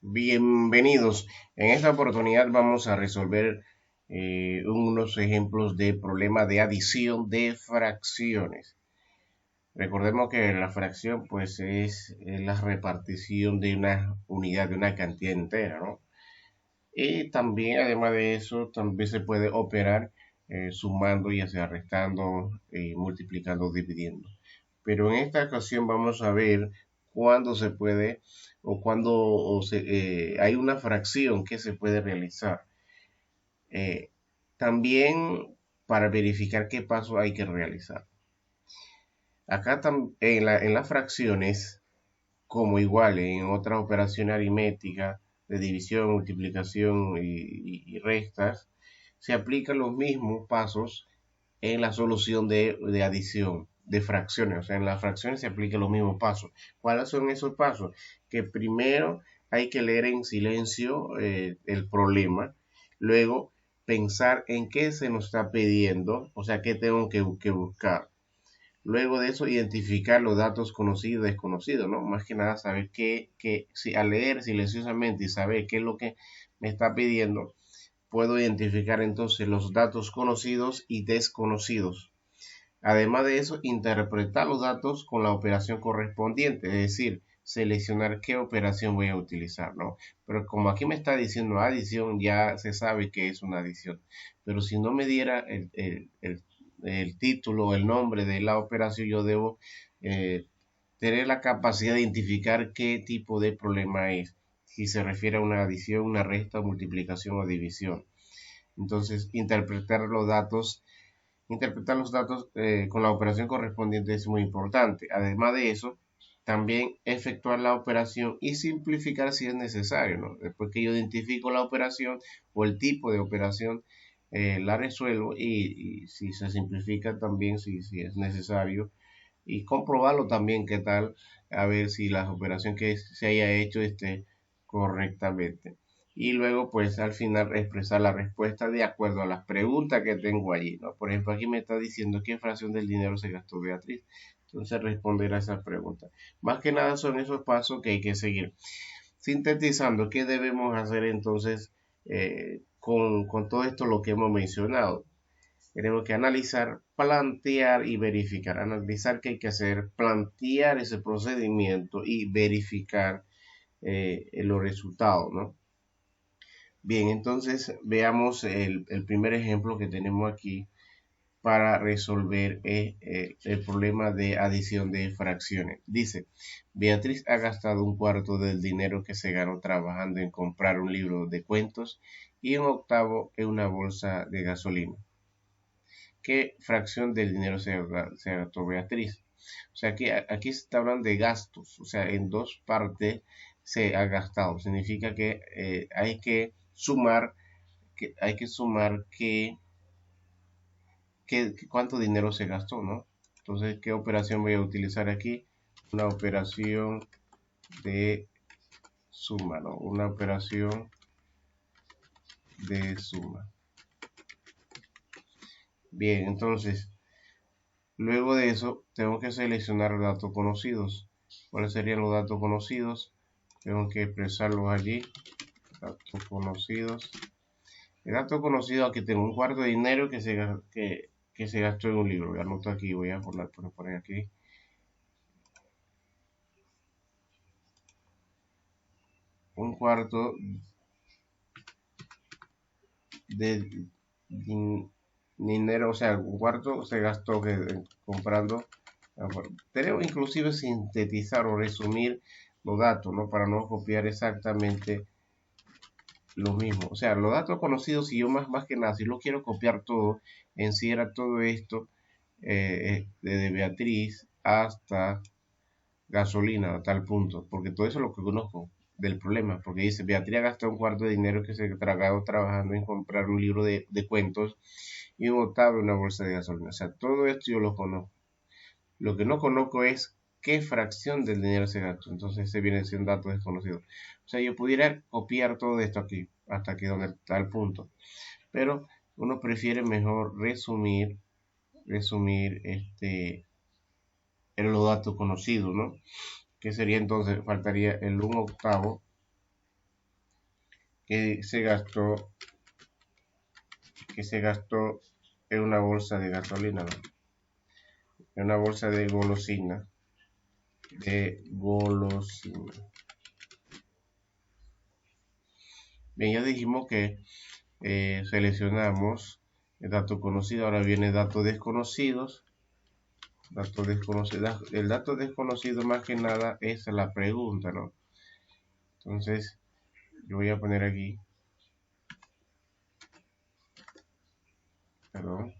Bienvenidos. En esta oportunidad vamos a resolver unos ejemplos de problema de adición de fracciones. Recordemos que la fracción pues es la repartición de una unidad, de una cantidad entera, ¿no? Y también, además de eso, también se puede operar sumando, ya sea restando, multiplicando, dividiendo. Pero en esta ocasión vamos a ver cuándo se puede o cuándo hay una fracción que se puede realizar. Eh, También para verificar qué paso hay que realizar. Acá en las fracciones, como igual en otras operaciones aritméticas de división, multiplicación y restas, se aplican los mismos pasos en la solución de adición de fracciones. O sea, en las fracciones se aplican los mismos pasos. ¿Cuáles son esos pasos? Que primero hay que leer en silencio el problema, luego pensar en qué se nos está pidiendo, o sea, qué tengo que buscar. Luego de eso, identificar los datos conocidos y desconocidos, ¿no? Más que nada, saber si al leer silenciosamente y saber qué es lo que me está pidiendo, puedo identificar entonces los datos conocidos y desconocidos. Además de eso, interpretar los datos con la operación correspondiente, es decir, seleccionar qué operación voy a utilizar, ¿no? Pero como aquí me está diciendo adición, ya se sabe que es una adición. Pero si no me diera el título, el nombre de la operación, yo debo eh, tener la capacidad de identificar qué tipo de problema es, si se refiere a una adición, una resta, multiplicación o división. Entonces, interpretar los datos con la operación correspondiente es muy importante. Además de eso, también efectuar la operación y simplificar si es necesario, ¿no? Después que yo identifico la operación o el tipo de operación, la resuelvo y si se simplifica también si es necesario y comprobarlo también qué tal, a ver si la operación que se haya hecho esté correctamente. Y luego, pues al final expresar la respuesta de acuerdo a las preguntas que tengo allí, ¿no? Por ejemplo, aquí me está diciendo qué fracción del dinero se gastó Beatriz. Entonces responder a esas preguntas. Más que nada son esos pasos que hay que seguir. Sintetizando, ¿qué debemos hacer entonces con todo esto lo que hemos mencionado? Tenemos que analizar, plantear y verificar. Analizar qué hay que hacer, plantear ese procedimiento y verificar los resultados, ¿no? Bien, entonces veamos el primer ejemplo que tenemos aquí para resolver el problema de adición de fracciones. Dice, Beatriz ha gastado un cuarto del dinero que se ganó trabajando en comprar un libro de cuentos y un octavo en una bolsa de gasolina. ¿Qué fracción del dinero se gastó Beatriz? O sea, aquí se está hablando de gastos, o sea, en dos partes se ha gastado. Significa que hay que sumar, cuánto dinero se gastó, ¿no? Entonces, ¿qué operación voy a utilizar aquí? Una operación de suma, ¿no? Una operación de suma. Bien, entonces, luego de eso, tengo que seleccionar los datos conocidos. ¿Cuáles serían los datos conocidos? Tengo que expresarlos allí. Datos conocidos. El dato conocido, aquí tengo un cuarto de dinero que se gastó en un libro. Voy a anotar aquí, voy a poner aquí. Un cuarto de dinero, o sea, un cuarto se gastó comprando. Tenemos inclusive sintetizar o resumir los datos, ¿no? Para no copiar exactamente lo mismo. O sea, los datos conocidos, si yo más que nada, si lo quiero copiar todo, encierra todo esto desde Beatriz hasta gasolina a tal punto, porque todo eso es lo que conozco del problema, porque dice, Beatriz gastó un cuarto de dinero que se tragado trabajando en comprar un libro de cuentos y un octavo en una bolsa de gasolina. O sea, todo esto yo lo conozco. Lo que no conozco es qué fracción del dinero se gastó. Entonces ese viene siendo un dato desconocido. O sea, yo pudiera copiar todo esto aquí, hasta aquí donde está el punto. Pero uno prefiere mejor resumir en los datos conocidos, ¿no? Que sería entonces, faltaría el 1 octavo que se gastó en una bolsa de gasolina, ¿no? En una bolsa de golosina. Bien, ya dijimos que seleccionamos el dato conocido, ahora viene datos desconocidos. El dato desconocido más que nada es la pregunta, ¿no? Entonces, yo voy a poner aquí, perdón,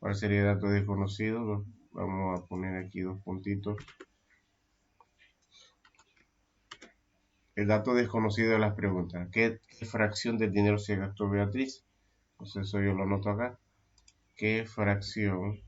¿cuál sería el dato desconocido? Vamos a poner aquí dos puntitos. El dato desconocido de las preguntas. ¿Qué fracción del dinero se gastó Beatriz? Entonces eso yo lo anoto acá. ¿Qué fracción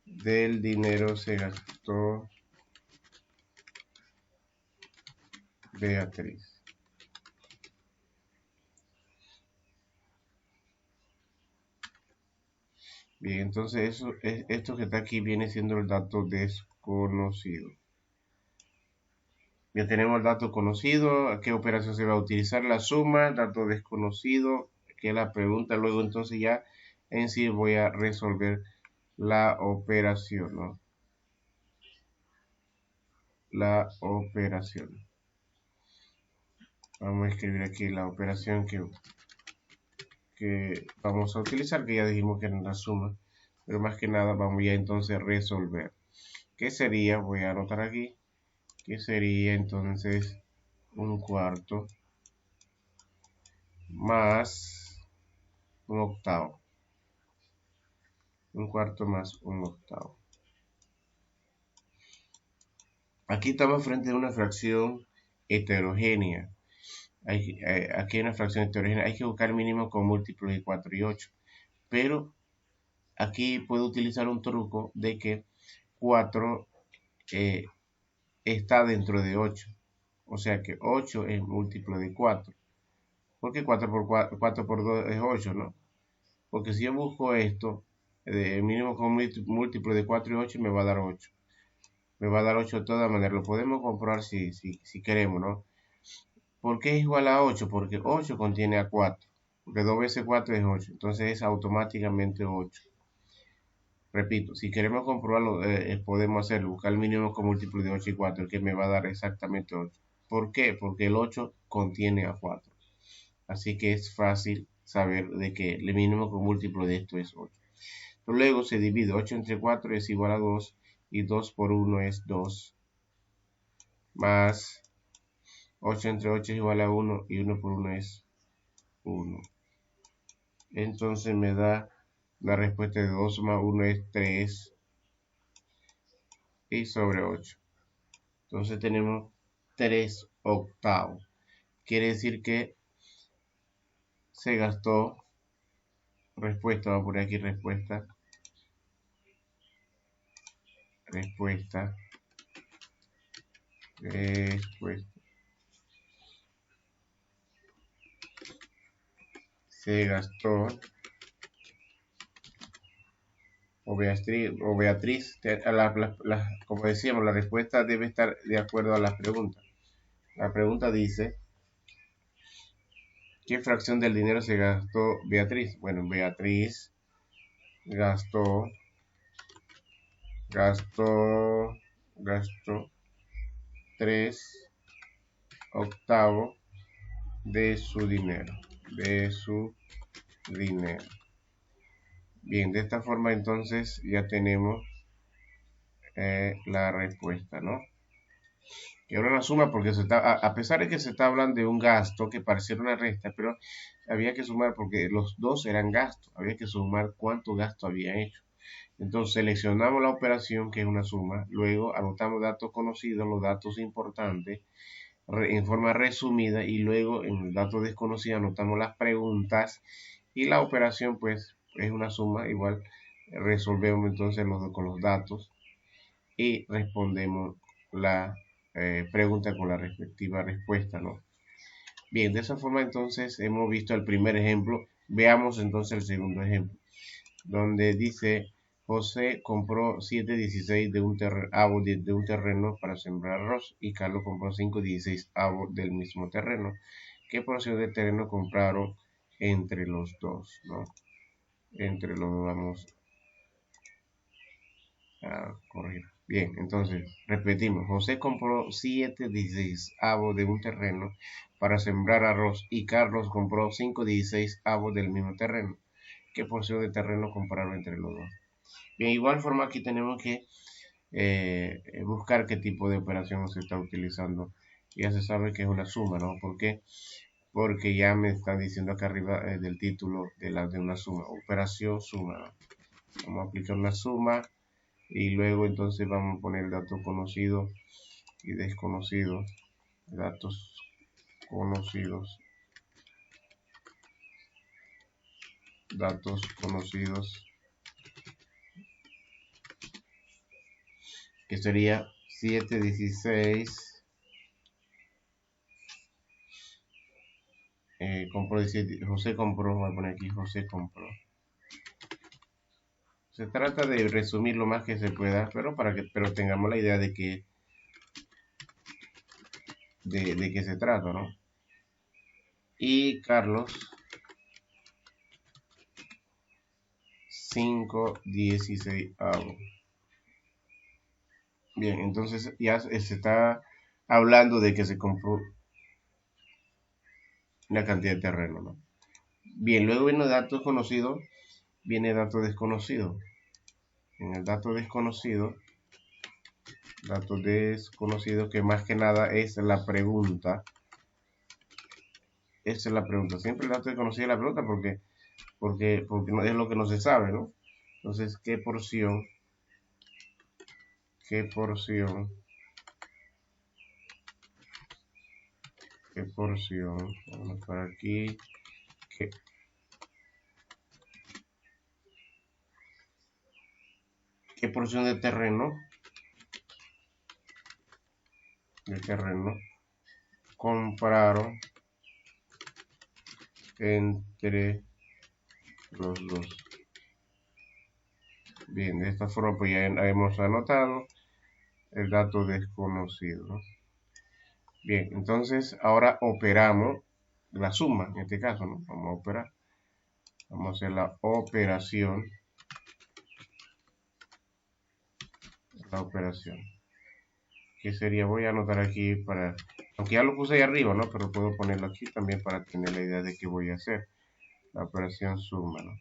del dinero se gastó Beatriz? Bien, entonces esto que está aquí viene siendo el dato desconocido. Ya tenemos el dato conocido, a qué operación se va a utilizar la suma, dato desconocido, que es la pregunta. Luego entonces ya en sí voy a resolver la operación, ¿no? La operación. Vamos a escribir aquí la operación que vamos a utilizar, que ya dijimos que era la suma. Pero más que nada vamos ya entonces a resolver. ¿Qué sería? Voy a anotar aquí. ¿Qué sería entonces un cuarto más un octavo? Un cuarto más un octavo. Aquí estamos frente a una fracción heterogénea. Aquí hay una fracción heterogénea. Hay que buscar mínimo con múltiplos de 4 y 8. Pero aquí puedo utilizar un truco de que 4 está dentro de 8. O sea que 8 es múltiplo de 4. Porque 4 por 2 es 8, ¿no? Porque si yo busco esto, de mínimo con múltiplo de 4 y 8, me va a dar 8. Me va a dar 8 de todas maneras. Lo podemos comprobar si queremos, ¿no? ¿Por qué es igual a 8? Porque 8 contiene a 4. Porque 2 veces 4 es 8. Entonces es automáticamente 8. Repito, si queremos comprobarlo, podemos hacerlo. Buscar el mínimo con múltiplo de 8 y 4, el que me va a dar exactamente 8. ¿Por qué? Porque el 8 contiene a 4. Así que es fácil saber de que el mínimo con múltiplo de esto es 8. Luego se divide 8 entre 4 es igual a 2 y 2 por 1 es 2. Más 8 entre 8 es igual a 1 y 1 por 1 es 1. Entonces me da la respuesta de 2 más 1 es 3 y sobre 8. Entonces tenemos 3 octavos. Quiere decir que se gastó, respuesta, vamos a poner aquí respuesta, se gastó, o Beatriz, como decíamos, la respuesta debe estar de acuerdo a las preguntas. La pregunta dice, ¿qué fracción del dinero se gastó Beatriz? Bueno, Beatriz gastó 3 octavos de su dinero. Bien, de esta forma entonces ya tenemos la respuesta, ¿no? Que ahora la suma porque a pesar de que se está hablando de un gasto que pareciera una resta, pero había que sumar porque los dos eran gastos, había que sumar cuánto gasto había hecho. Entonces seleccionamos la operación que es una suma, luego anotamos datos conocidos, los datos importantes, en forma resumida y luego en el dato desconocido anotamos las preguntas y la operación pues es una suma, igual resolvemos entonces con los datos y respondemos la pregunta con la respectiva respuesta, ¿no? Bien, de esa forma entonces hemos visto el primer ejemplo. Veamos entonces el segundo ejemplo, donde dice José compró 7,16 de un terreno para sembrar arroz y Carlos compró 5,16 avos del mismo terreno. ¿Qué porción de terreno compraron entre los dos? ¿No? Entre los dos vamos a corregir. Bien, entonces repetimos. José compró 7,16 avos de un terreno para sembrar arroz y Carlos compró 5,16 avos del mismo terreno. ¿Qué porción de terreno compraron entre los dos? Bien, igual forma aquí tenemos que buscar qué tipo de operación se está utilizando. Ya se sabe que es una suma, ¿no? ¿Por qué? Porque ya me están diciendo acá arriba del título de una suma, operación suma, ¿no? Vamos a aplicar una suma y luego entonces vamos a poner datos conocidos y desconocidos, datos conocidos, datos conocidos, que sería 7,16. José compró, voy a poner aquí José compró. Se trata de resumir lo más que se pueda, pero tengamos la idea de que de qué se trata, ¿no? Y Carlos 5,16. Bien, entonces ya se está hablando de que se compró una cantidad de terreno, ¿no? Bien, luego viene datos conocidos, viene datos desconocidos. En el dato desconocido que más que nada es la pregunta. Esa es la pregunta. Siempre el dato desconocido es la pregunta porque no, es lo que no se sabe, ¿no? Entonces, qué porción, qué porción, vamos por aquí, qué, qué porción de terreno compraron entre los dos. Bien, de esta forma pues ya hemos anotado el dato desconocido, ¿no? Bien, entonces ahora operamos la suma, en este caso, ¿no? Vamos a operar. Vamos a hacer la operación. Que sería, voy a anotar aquí aunque ya lo puse ahí arriba, ¿no? Pero puedo ponerlo aquí también para tener la idea de qué voy a hacer. La operación suma, ¿no?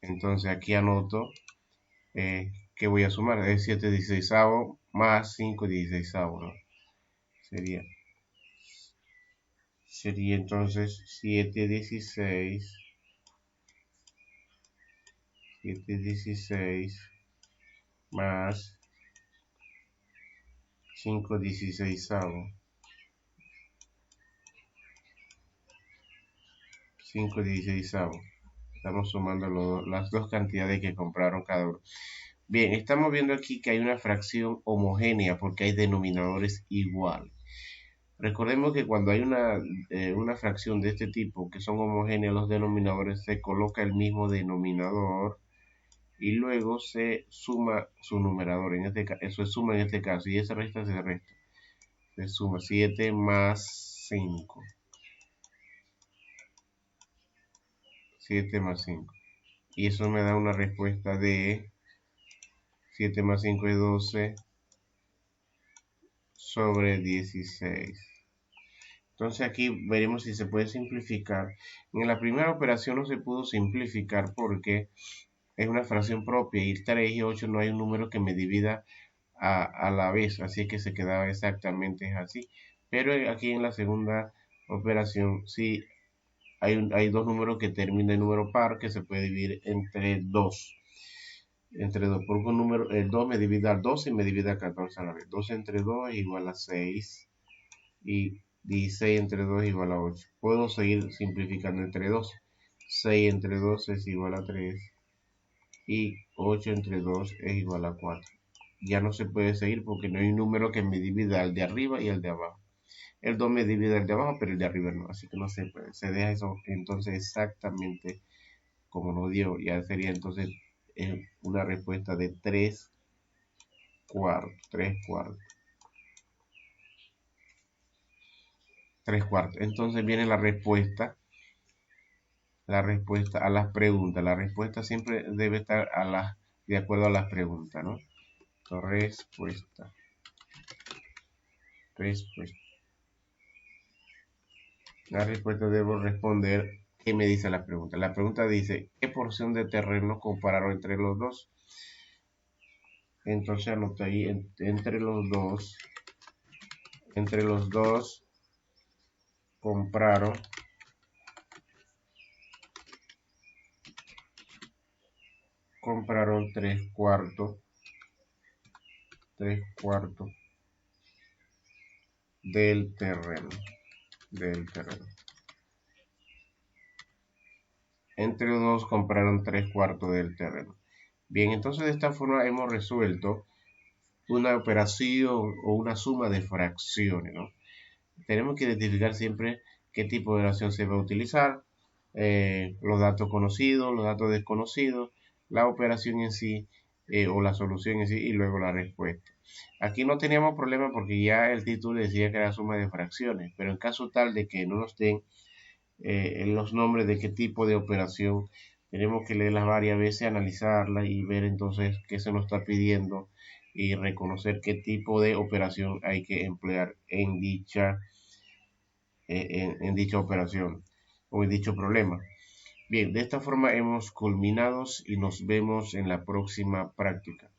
Entonces aquí anoto que voy a sumar. Es 7,16 más 5,16, ¿no? Sería entonces 7,16 más 5,16. 5,16. Estamos sumando las dos cantidades que compraron cada uno. Bien, estamos viendo aquí que hay una fracción homogénea porque hay denominadores iguales. Recordemos que cuando hay una fracción de este tipo que son homogéneas los denominadores, se coloca el mismo denominador y luego se suma su numerador. Eso es suma en este caso y esa resta se resta. Se suma 7 más 5. 7 más 5. Y eso me da una respuesta de 7 más 5 es 12 sobre 16. Entonces aquí veremos si se puede simplificar. En la primera operación no se pudo simplificar porque es una fracción propia y 3 y 8 no hay un número que me divida a la vez, así que se quedaba exactamente así. Pero aquí en la segunda operación sí hay dos números que terminan en número par que se puede dividir entre 2. Entre 2, porque un número, el 2 me divide al 12 y me divide al 14 a la vez. 12 entre 2 es igual a 6 y 16 entre 2 es igual a 8. Puedo seguir simplificando entre 2. 6 entre 2 es igual a 3 y 8 entre 2 es igual a 4. Ya no se puede seguir porque no hay un número que me divida al de arriba y al de abajo. El 2 me divide el de abajo, pero el de arriba no. Así que no se deja eso entonces exactamente como nos dio. Ya sería entonces una respuesta de 3 cuartos. 3 cuartos. 3 cuartos. Entonces viene la respuesta a las preguntas. La respuesta siempre debe estar de acuerdo a las preguntas, ¿no? Respuesta. Respuesta. La respuesta debo responder qué me dice la pregunta. La pregunta dice, ¿qué porción de terreno compararon entre los dos? Entonces anoto ahí entre los dos compraron 3 cuartos del terreno. Entre los dos compraron 3 cuartos del terreno. Bien, entonces de esta forma hemos resuelto una operación o una suma de fracciones, ¿no? Tenemos que identificar siempre qué tipo de operación se va a utilizar, los datos conocidos, los datos desconocidos, la operación en sí o la solución en sí y luego la respuesta. Aquí no teníamos problema porque ya el título decía que era suma de fracciones, pero en caso tal de que no nos den los nombres de qué tipo de operación, tenemos que leerlas varias veces, analizarlas y ver entonces qué se nos está pidiendo y reconocer qué tipo de operación hay que emplear en dicha operación o en dicho problema. Bien, de esta forma hemos culminado y nos vemos en la próxima práctica.